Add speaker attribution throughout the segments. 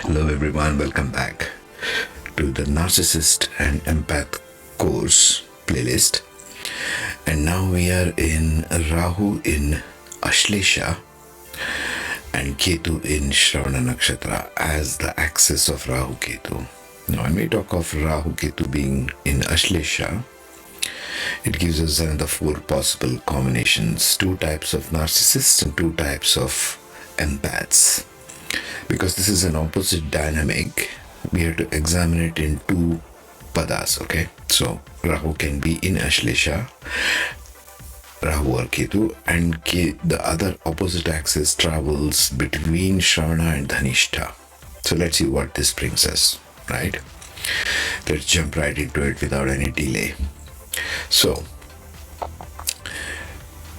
Speaker 1: Hello everyone, welcome back to the Narcissist and Empath course playlist. And now we are in Rahu in Ashlesha and Ketu in Shravana Nakshatra as the axis of Rahu Ketu. Now when we talk of Rahu Ketu being in Ashlesha, it gives us another four possible combinations, two types of narcissists and two types of empaths. Because this is an opposite dynamic, we have to examine it in two padas, okay? So Rahu can be in Ashlesha, Rahu or Ketu, and the other opposite axis travels between Shravana and Dhanishta. So let's see what this brings us, right? Let's jump right into it without any delay. So,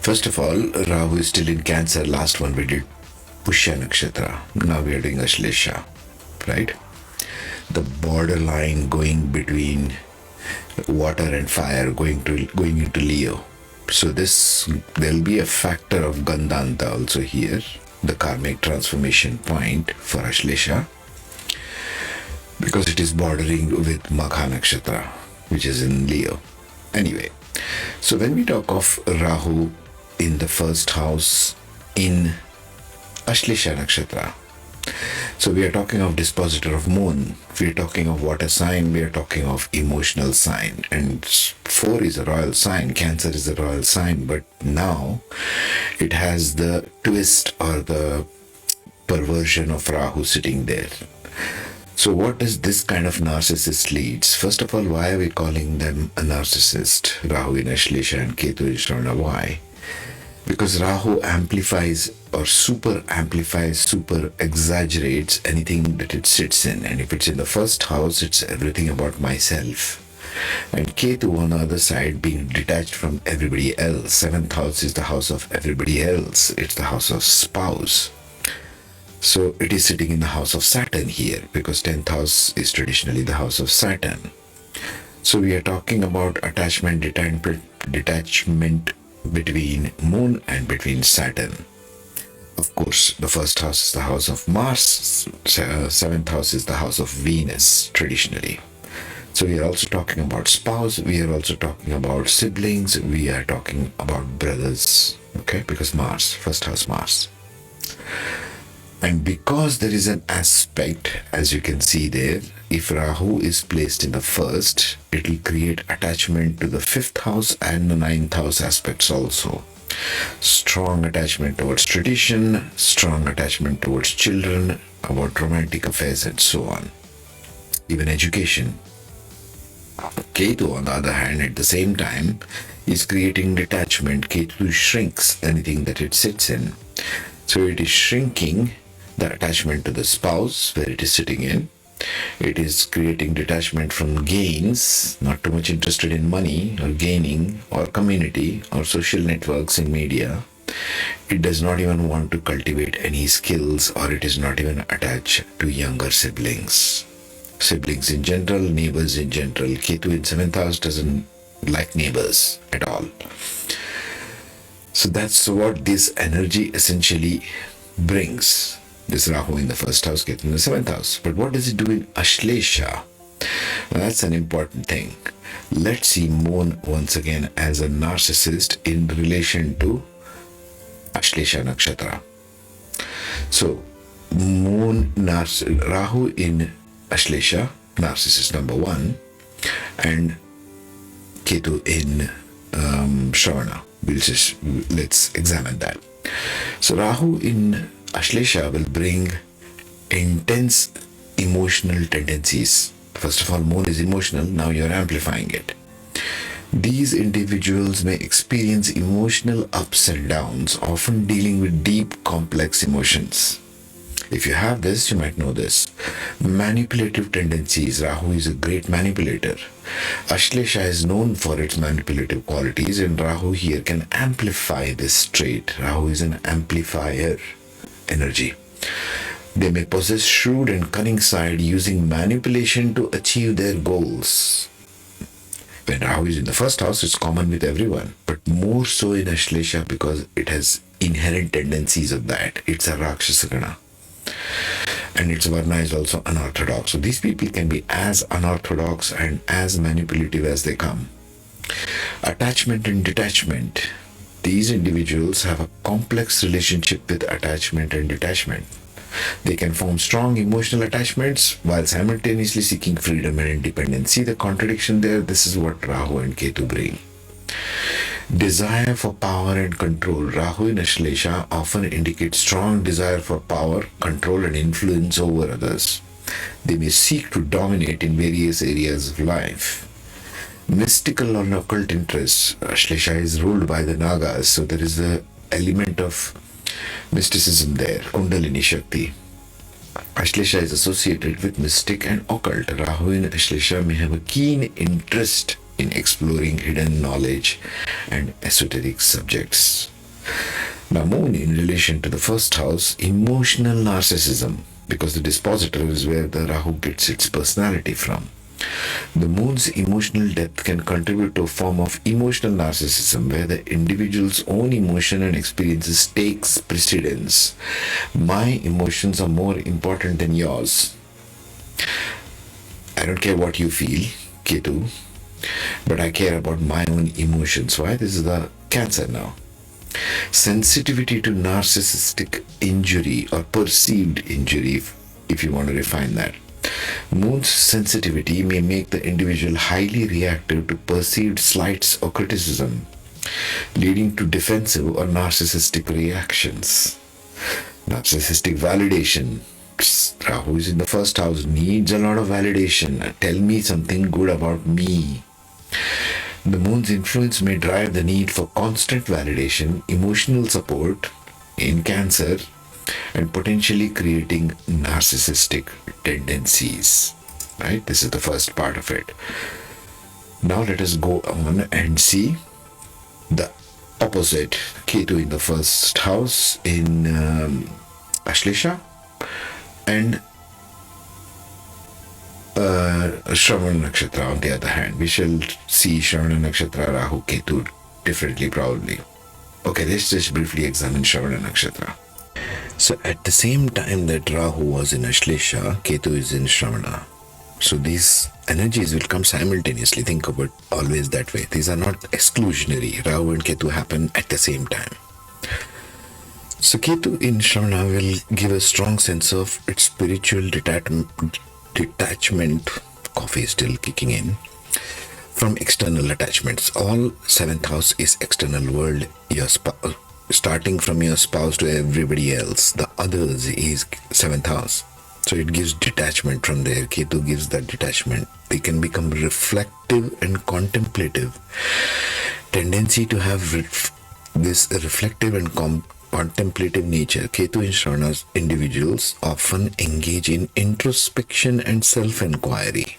Speaker 1: first of all, Rahu is still in Cancer. Last one we did Pushya Nakshatra. Now we are doing Ashlesha, right? The borderline going between water and fire, going into Leo. So there'll be a factor of Gandanta also here, the karmic transformation point for Ashlesha, because it is bordering with Magha Nakshatra, which is in Leo. Anyway, so when we talk of Rahu in the first house in Ashlesha Nakshatra, so we are talking of dispositor of moon, we are talking of water sign, we are talking of emotional sign, and 4 is a royal sign, Cancer is a royal sign, but now it has the twist or the perversion of Rahu sitting there. So what does this kind of narcissist leads? First of all, why are we calling them a narcissist? Rahu in Ashlesha and Ketu in Shravana. Why? Because Rahu amplifies or super amplifies, super exaggerates anything that it sits in. And if it's in the first house, it's everything about myself. And Ketu on the other side being detached from everybody else. 7th house is the house of everybody else. It's the house of spouse. So it is sitting in the house of Saturn here, because 10th house is traditionally the house of Saturn. So we are talking about attachment detachment between Moon and between Saturn. Of course, the first house is the house of Mars, 7th house is the house of Venus traditionally. So we are also talking about spouse, we are also talking about siblings, we are talking about brothers, okay, because Mars, first house Mars. And because there is an aspect, as you can see there, if Rahu is placed in the first, it will create attachment to the 5th house and the 9th house aspects also. Strong attachment towards tradition, strong attachment towards children, about romantic affairs and so on. Even education. Ketu, on the other hand, at the same time, is creating detachment. Ketu shrinks anything that it sits in. So it is shrinking the attachment to the spouse where it is sitting in. It is creating detachment from gains, not too much interested in money or gaining or community or social networks in media. It does not even want to cultivate any skills, or it is not even attached to younger siblings. Siblings in general, neighbors in general. Ketu in 7th house doesn't like neighbors at all. So that's what this energy essentially brings. This Rahu in the first house, Ketu in the 7th house. But what does it do in Ashlesha? Now that's an important thing. Let's see Moon once again as a narcissist in relation to Ashlesha Nakshatra. So, Rahu in Ashlesha, narcissist number 1, and Ketu in Shravana. Let's examine that. So Rahu in Ashlesha will bring intense emotional tendencies. First of all, Moon is emotional, now you're amplifying it. These individuals may experience emotional ups and downs, often dealing with deep, complex emotions. If you have this, you might know this. Manipulative tendencies. Rahu is a great manipulator. Ashlesha is known for its manipulative qualities, and Rahu here can amplify this trait. Rahu is an amplifier energy. They may possess shrewd and cunning side, using manipulation to achieve their goals. When Rahu is in the first house, it's common with everyone, but more so in Ashlesha because it has inherent tendencies of that. It's a Rakshasa Gana. and its Varna is also unorthodox. So these people can be as unorthodox and as manipulative as they come. Attachment and detachment. These individuals have a complex relationship with attachment and detachment. They can form strong emotional attachments while simultaneously seeking freedom and independence. See the contradiction there? This is what Rahu and Ketu bring. Desire for power and control. Rahu in Ashlesha often indicates strong desire for power, control, and influence over others. They may seek to dominate in various areas of life. Mystical or occult interests. Ashlesha is ruled by the Nagas, so there is an element of mysticism there. Kundalini Shakti. Ashlesha is associated with mystic and occult. Rahu in Ashlesha may have a keen interest in exploring hidden knowledge and esoteric subjects. Now, Moon in relation to the first house, emotional narcissism, because the dispositor is where the Rahu gets its personality from. The Moon's emotional depth can contribute to a form of emotional narcissism where the individual's own emotion and experiences takes precedence. My emotions are more important than yours. I don't care what you feel, Ketu, but I care about my own emotions. Why? This is the Cancer now. Sensitivity to narcissistic injury or perceived injury, if you want to refine that. Moon's sensitivity may make the individual highly reactive to perceived slights or criticism, leading to defensive or narcissistic reactions. Narcissistic validation. Rahu is in the first house, needs a lot of validation. Tell me something good about me. The Moon's influence may drive the need for constant validation, emotional support in Cancer, and potentially creating narcissistic tendencies. Right? This is the first part of it. Now let us go on and see the opposite. Ketu in the first house in Ashlesha and Shravana Nakshatra on the other hand. We shall see Shravana Nakshatra, Rahu, Ketu differently probably. Okay, let's just briefly examine Shravana Nakshatra. So at the same time that Rahu was in Ashlesha, Ketu is in Shravana. So these energies will come simultaneously. Think of it always that way. These are not exclusionary. Rahu and Ketu happen at the same time. So Ketu in Shravana will give a strong sense of its spiritual detachment. Coffee is still kicking in. From external attachments. All 7th house is external world. Your spouse, starting from your spouse to everybody else. The others is 7th house. So it gives detachment from there. Ketu gives that detachment. They can become reflective and contemplative. Tendency to have this reflective and contemplative nature. Ketu in Shravana's individuals often engage in introspection and self-inquiry.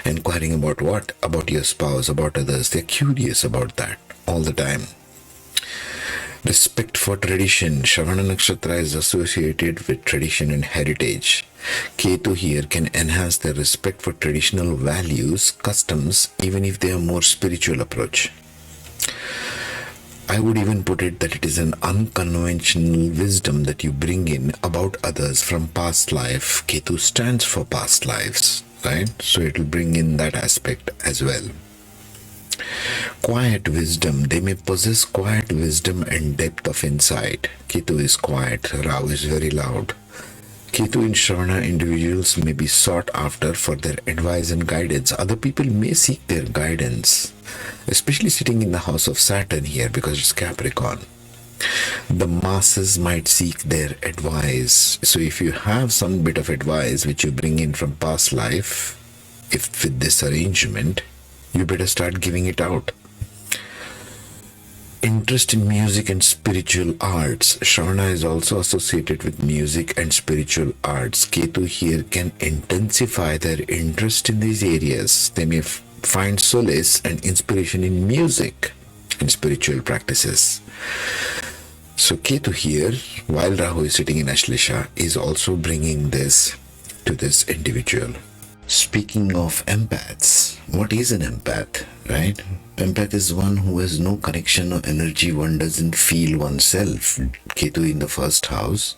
Speaker 1: Inquiring about what? About your spouse, about others. They're curious about that all the time. Respect for tradition. Shravana Nakshatra is associated with tradition and heritage. Ketu here can enhance their respect for traditional values, customs, even if they are more spiritual approach. I would even put it that it is an unconventional wisdom that you bring in about others from past life. Ketu stands for past lives, right? So it will bring in that aspect as well. Quiet wisdom. They may possess quiet wisdom and depth of insight. Ketu is quiet. Rahu is very loud. Ketu in Shravana individuals may be sought after for their advice and guidance. Other people may seek their guidance, especially sitting in the house of Saturn here because it's Capricorn. The masses might seek their advice. So if you have some bit of advice which you bring in from past life, if with this arrangement, you better start giving it out. Interest in music and spiritual arts. Shravana is also associated with music and spiritual arts. Ketu here can intensify their interest in these areas. They may find solace and inspiration in music and spiritual practices. So Ketu here, while Rahu is sitting in Ashlesha, is also bringing this to this individual. Speaking of empaths, what is an empath, right? Empath is one who has no connection or energy, one doesn't feel oneself. Ketu in the first house.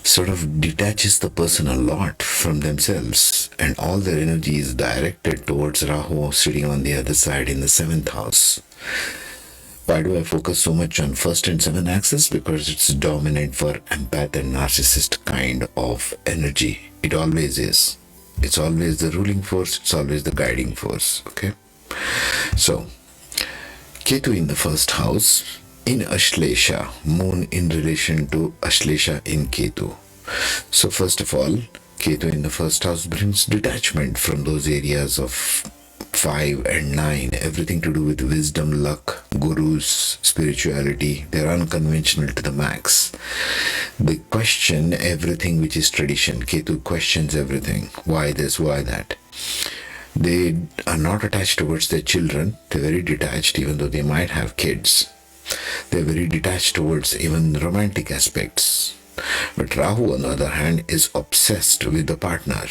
Speaker 1: sort of detaches the person a lot from themselves, and all their energy is directed towards Rahu sitting on the other side in the 7th house. Why do I focus so much on 1st and 7th axis? Because it's dominant for empath and narcissist kind of energy. It always is. It's always the ruling force, it's always the guiding force. Okay? So, Ketu in the 1st house, in Ashlesha, moon in relation to Ashlesha in Ketu. So first of all, Ketu in the 1st house brings detachment from those areas of 5 and 9, everything to do with wisdom, luck, gurus, spirituality. They're unconventional to the max. They question everything which is tradition. Ketu questions everything. Why this, why that? They are not attached towards their children. They're very detached, even though they might have kids. They're very detached towards even romantic aspects. But Rahu, on the other hand, is obsessed with the partner.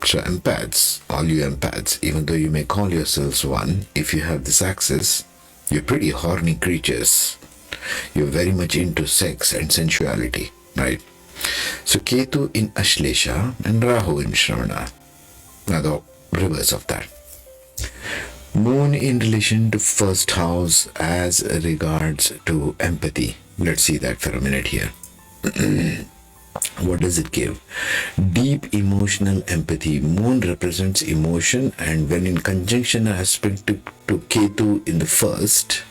Speaker 1: So empaths, all you empaths, even though you may call yourselves one, if you have this axis, you're pretty horny creatures. You're very much into sex and sensuality, right? So Ketu in Ashlesha and Rahu in Shravana. Now the reverse of that. Moon in relation to 1st house as regards to empathy. Let's see that for a minute here. What does it give? Deep emotional empathy. Moon represents emotion, and when in conjunction aspect to Ketu in the 1st,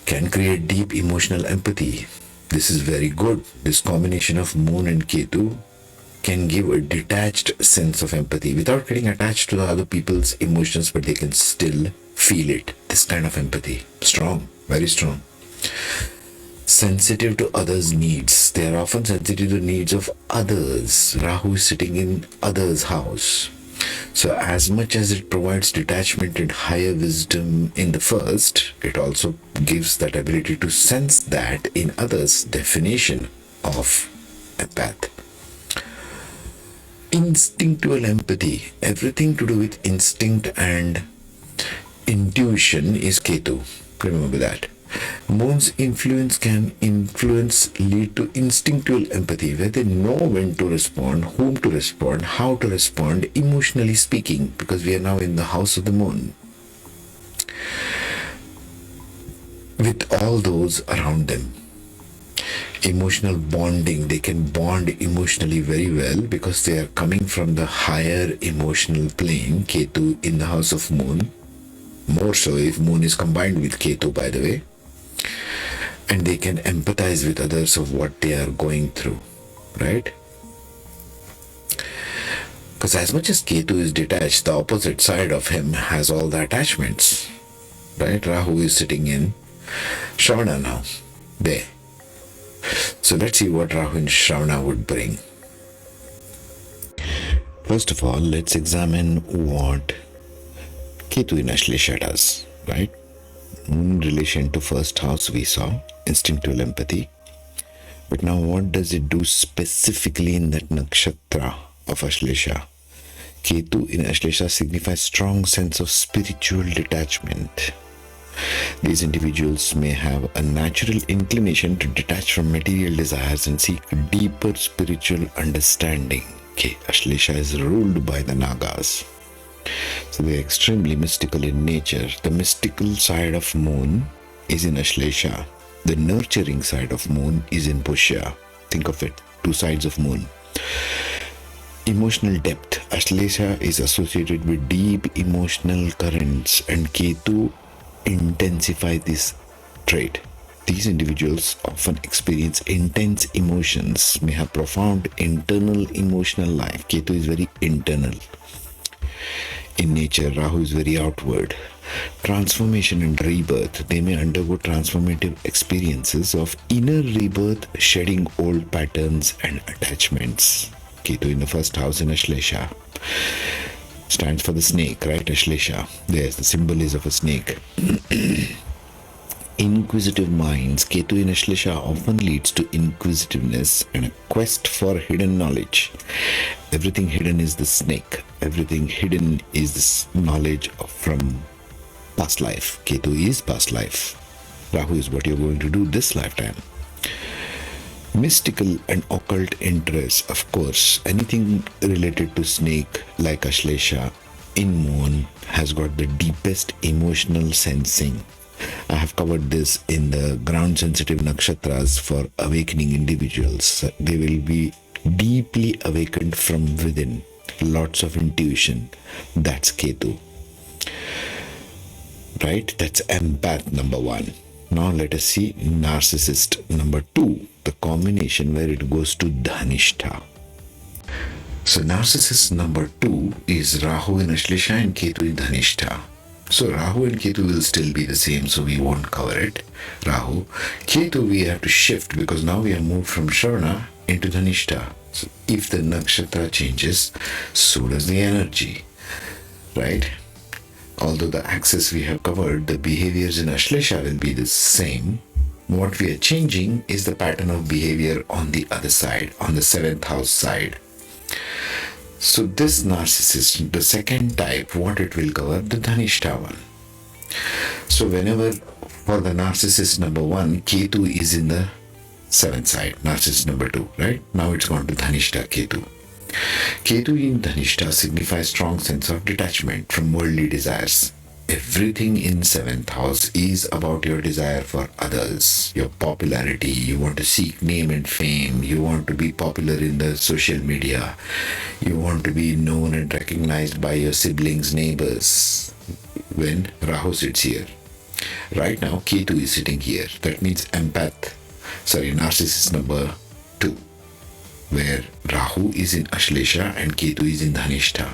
Speaker 1: can create deep emotional empathy. This is very good. This combination of Moon and Ketu can give a detached sense of empathy without getting attached to the other people's emotions, but they can still feel it. This kind of empathy. Strong, very strong. Sensitive to others' needs. They are often sensitive to the needs of others. Rahu is sitting in others' house. So as much as it provides detachment and higher wisdom in the 1st, it also gives that ability to sense that in others' definition of empath. Instinctual empathy. Everything to do with instinct and intuition is Ketu. Remember that. Moon's influence can lead to instinctual empathy, where they know when to respond, whom to respond, how to respond, emotionally speaking, because we are now in the house of the moon. With all those around them. Emotional bonding, they can bond emotionally very well because they are coming from the higher emotional plane. Ketu in the house of moon, more so if moon is combined with Ketu, by the way, and they can empathize with others of what they are going through, right? Because as much as Ketu is detached, the opposite side of him has all the attachments, right? Rahu is sitting in Shravana now, there. So let's see what Rahu in Shravana would bring. First of all, let's examine what Ketu in Ashlesha does, right? In relation to 1st house, we saw instinctual empathy. But now what does it do specifically in that Nakshatra of Ashlesha? Ketu in Ashlesha signifies strong sense of spiritual detachment. These individuals may have a natural inclination to detach from material desires and seek deeper spiritual understanding. Okay, Ashlesha is ruled by the Nagas. So they are extremely mystical in nature. The mystical side of moon is in Ashlesha. The nurturing side of moon is in Pushya. Think of it, 2 sides of moon. Emotional depth. Ashlesha is associated with deep emotional currents, and Ketu intensify this trait. These individuals often experience intense emotions, may have profound internal emotional life. Ketu is very internal. In nature, Rahu is very outward. Transformation and rebirth. They may undergo transformative experiences of inner rebirth, shedding old patterns and attachments. Ketu in the 1st house in Ashlesha stands for the snake, right? Ashlesha. There's the symbol is of a snake. Inquisitive minds. Ketu in Ashlesha often leads to inquisitiveness and a quest for hidden knowledge. Everything hidden is the snake. Everything hidden is this knowledge from past life. Ketu is past life. Rahu is what you're going to do this lifetime. Mystical and occult interests, of course, anything related to snake like Ashlesha in moon has got the deepest emotional sensing. I have covered this in the ground sensitive nakshatras for awakening individuals. They will be deeply awakened from within. Lots of intuition. That's Ketu. Right? That's empath number 1. Now let us see narcissist number 2, the combination where it goes to Dhanishta. So narcissist number 2 is Rahu in Ashlesha and Ketu in Dhanishta. So Rahu and Ketu will still be the same, so we won't cover it. Rahu. Ketu we have to shift because now we have moved from Shravana into Dhanishta. So if the nakshatra changes, so does the energy. Right? Although the axis we have covered, the behaviors in Ashlesha will be the same. What we are changing is the pattern of behavior on the other side, on the 7th house side. So this narcissist, the second type, what it will cover? The Dhanishta one. So whenever for the narcissist number 1, Ketu is in the 7th side, narcissist number 2, right? Now it's gone to Dhanishta, Ketu. Ketu in Dhanishta signifies strong sense of detachment from worldly desires. Everything in 7th house is about your desire for others, your popularity. You want to seek name and fame. You want to be popular in the social media. You want to be known and recognized by your siblings, neighbors. When Rahu sits here. Right now, Ketu is sitting here. That means narcissist number 2. Where Rahu is in Ashlesha and Ketu is in Dhanishta.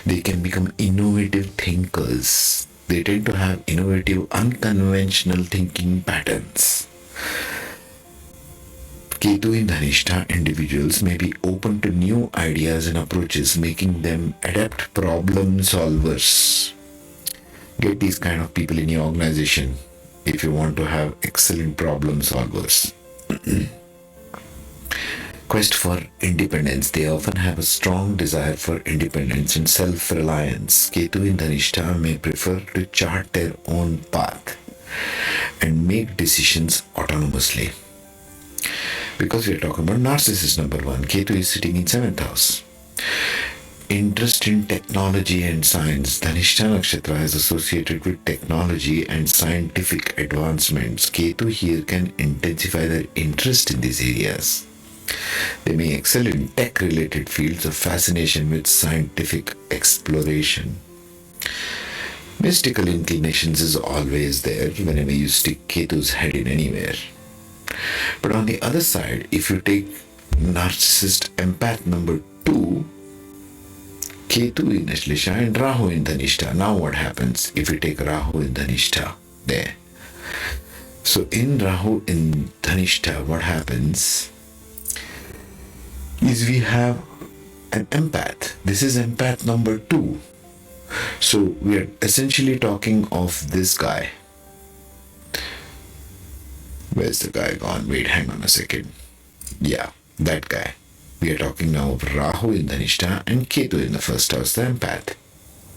Speaker 1: They can become innovative thinkers. They tend to have innovative, unconventional thinking patterns. Ketu in Dhanishta individuals may be open to new ideas and approaches, making them adept problem solvers. Get these kind of people in your organization if you want to have excellent problem solvers. Quest for independence. They often have a strong desire for independence and self-reliance. Ketu in Dhanishta may prefer to chart their own path and make decisions autonomously. Because we are talking about narcissist number 1, Ketu is sitting in 7th house. Interest in technology and science. Dhanishta Nakshatra is associated with technology and scientific advancements. Ketu here can intensify their interest in these areas. They may excel in tech-related fields of fascination with scientific exploration. Mystical inclinations is always there whenever you stick Ketu's head in anywhere. But on the other side, if you take narcissist empath number 2, Ketu in Ashlesha and Rahu in Dhanishta. Now what happens if you take Rahu in Dhanishta there? So in Rahu in Dhanishta, what happens is we have an empath. This is empath number 2. So we are essentially talking of this guy. Where's the guy gone? Wait, hang on a second. Yeah, that guy. We are talking now of Rahu in Dhanishta and Ketu in the first house, the empath.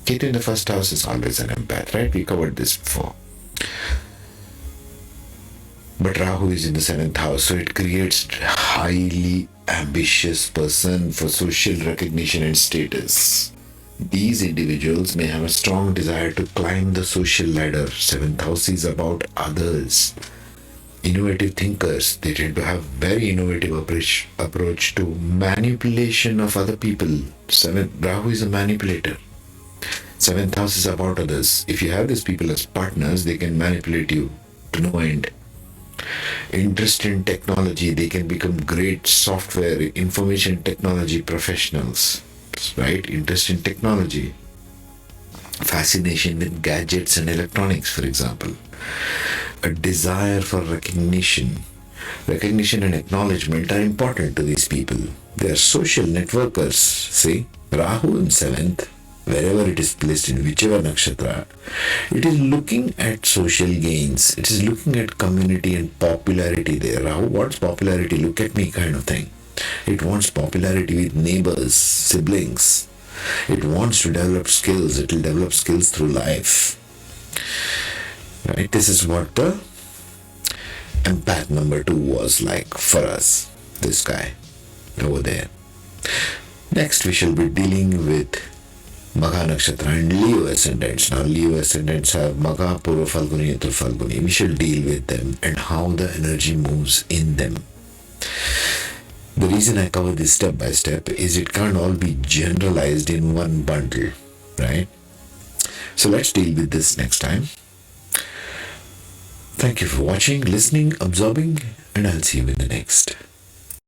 Speaker 1: Ketu in the first house is always an empath, right? We covered this before. But Rahu is in the 7th house, so it creates highly ambitious person for social recognition and status. These individuals may have a strong desire to climb the social ladder. 7th house is about others. Innovative thinkers, they tend to have very innovative approach to manipulation of other people. Rahu is a manipulator. 7th house is about others. If you have these people as partners, they can manipulate you to no end. Interest in technology, they can become great software, information technology professionals, right? Interest in technology. Fascination with gadgets and electronics, for example. A desire for recognition. Recognition and acknowledgement are important to these people. They are social networkers. See, Rahu in 7th, wherever it is placed in whichever nakshatra, it is looking at social gains. It is looking at community and popularity there. Rahu wants popularity, look at me kind of thing. It wants popularity with neighbors, siblings. It wants to develop skills. It will develop skills through life. Right? This is what the Empath number 2 was like for us, this guy over there. Next, we shall be dealing with Magha Nakshatra and Leo ascendants. Now, Leo ascendants have Magha, Purva Falguni, Uttar Falguni. We shall deal with them and how the energy moves in them. The reason I cover this step by step is it can't all be generalized in one bundle, right? So let's deal with this next time. Thank you for watching, listening, absorbing, and I'll see you in the next.